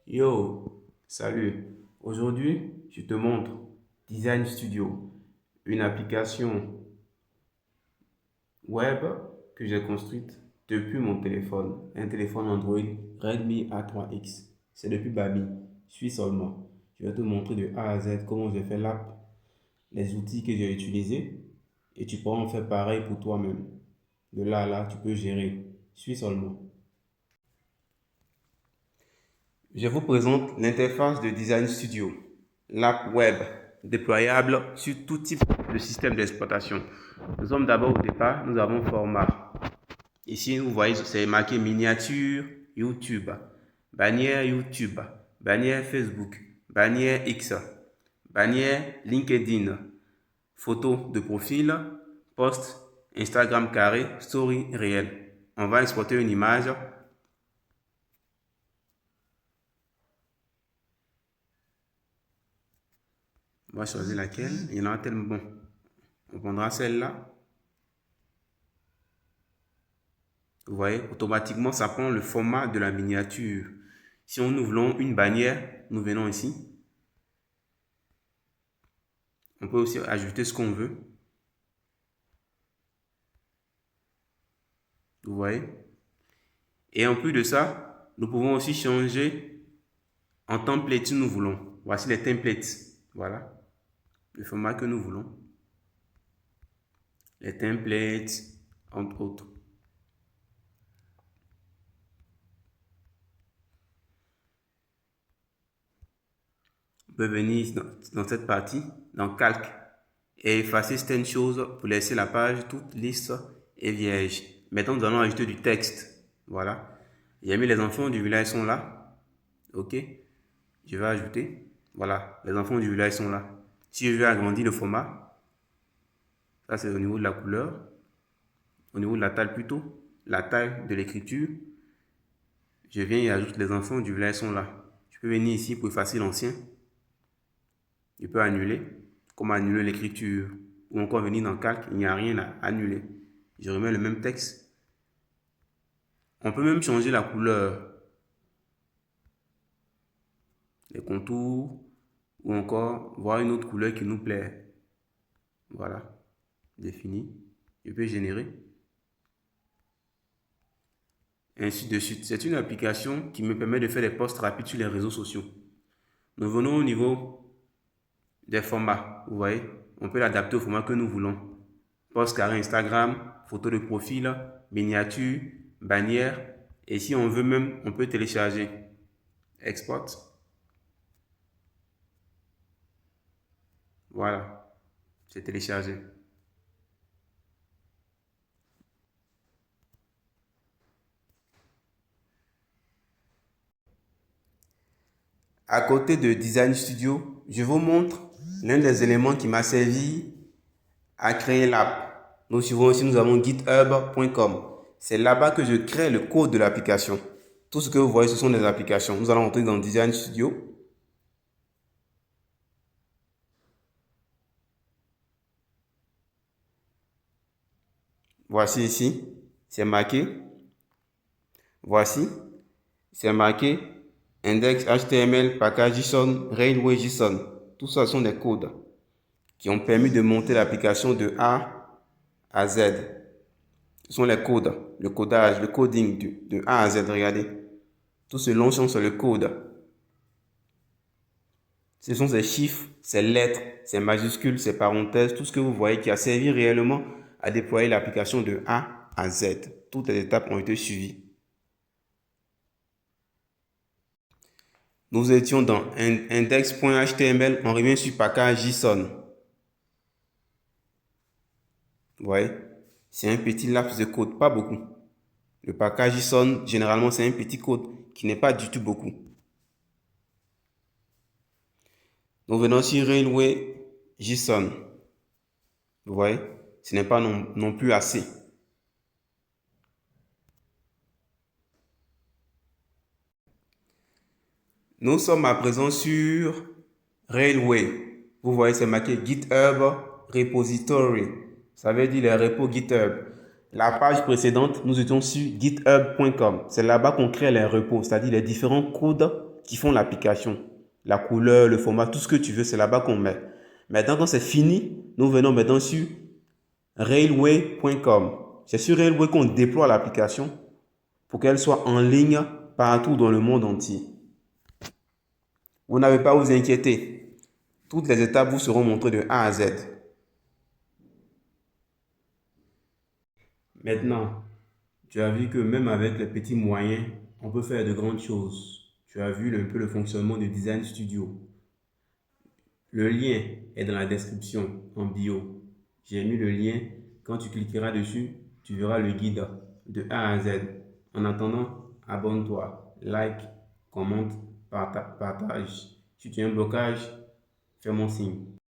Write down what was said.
Yo, salut. Aujourd'hui, je te montre Design Studio, une application web que j'ai construite depuis mon téléphone, un téléphone Android Redmi A3X. C'est depuis Babi, suis seulement. Je vais te montrer de A à Z comment j'ai fait l'app, les outils que j'ai utilisés et tu pourras en faire pareil pour toi-même. De là à là, tu peux gérer. Suis seulement. Je vous présente l'interface de Design Studio, l'app web déployable sur tout type de système d'exploitation. Nous sommes d'abord au départ, nous avons format. Ici, vous voyez, c'est marqué miniature YouTube, bannière YouTube, bannière Facebook, bannière X, bannière LinkedIn, photo de profil, post Instagram carré, story réel. On va exporter une image. On va choisir laquelle. Il y en a tellement. Bon, on prendra celle-là. Vous voyez, automatiquement, ça prend le format de la miniature. Si nous voulons une bannière, nous venons ici. On peut aussi ajouter ce qu'on veut. Vous voyez. Et en plus de ça, nous pouvons aussi changer en template si nous voulons. Voici les templates. Voilà. Le format que nous voulons. Les templates, entre autres. On peut venir dans cette partie, dans Calque, et effacer certaines choses pour laisser la page toute lisse et vierge. Maintenant, nous allons ajouter du texte. Voilà. J'ai mis les enfants du village sont là. OK. Je vais ajouter. Voilà. Les enfants du village sont là. Si je veux agrandir le format, ça c'est au niveau de la couleur. Au niveau de la taille plutôt. La taille de l'écriture. Je viens et ajoute les enfants du village sont là. Je peux venir ici pour effacer l'ancien. Je peux annuler. Comme annuler l'écriture. Ou encore venir dans Calque. Il n'y a rien à annuler. Je remets le même texte. On peut même changer la couleur. Les contours. Ou encore voir une autre couleur qui nous plaît. Voilà. Défini. Je peux générer. Ainsi de suite. C'est une application qui me permet de faire des posts rapides sur les réseaux sociaux. Nous venons au niveau des formats. Vous voyez, on peut l'adapter au format que nous voulons. Post carré Instagram, photo de profil, miniature, bannière. Et si on veut même, on peut télécharger. Export. Voilà, c'est téléchargé. À côté de Design Studio, je vous montre l'un des éléments qui m'a servi à créer l'app. Nous suivons ici, nous avons github.com. C'est là-bas que je crée le code de l'application. Tout ce que vous voyez, ce sont des applications. Nous allons entrer dans Design Studio. Voici ici, c'est marqué. Voici, c'est marqué index HTML, package JSON, Railway JSON. Tout ça sont des codes qui ont permis de monter l'application de A à Z. Ce sont les codes, le codage, le coding de A à Z. Regardez, tout ce long champ sur le code. Ce sont ces chiffres, ces lettres, ces majuscules, ces parenthèses, tout ce que vous voyez qui a servi réellement à déployer l'application de A à Z. Toutes les étapes ont été suivies. Nous étions dans index.html, on revient sur package JSON. Vous voyez, c'est un petit laps de code, pas beaucoup. Le package JSON, généralement, c'est un petit code qui n'est pas du tout beaucoup. Nous venons sur Railway JSON. Vous voyez, ce n'est pas non plus assez. Nous sommes à présent sur Railway. Vous voyez, c'est marqué GitHub Repository. Ça veut dire les repos GitHub. La page précédente, nous étions sur github.com. C'est là-bas qu'on crée les repos, c'est-à-dire les différents codes qui font l'application. La couleur, le format, tout ce que tu veux, c'est là-bas qu'on met. Maintenant, quand c'est fini, nous venons maintenant sur railway.com. C'est sur Railway qu'on déploie l'application pour qu'elle soit en ligne partout dans le monde entier. Vous n'avez pas à vous inquiéter. Toutes les étapes vous seront montrées de A à Z. Maintenant, tu as vu que même avec les petits moyens, on peut faire de grandes choses. Tu as vu un peu le fonctionnement de Design Studio. Le lien est dans la description, en bio. J'ai mis le lien. Quand tu cliqueras dessus, tu verras le guide de A à Z. En attendant, abonne-toi, like, commente, partage. Si tu as un blocage, fais mon signe.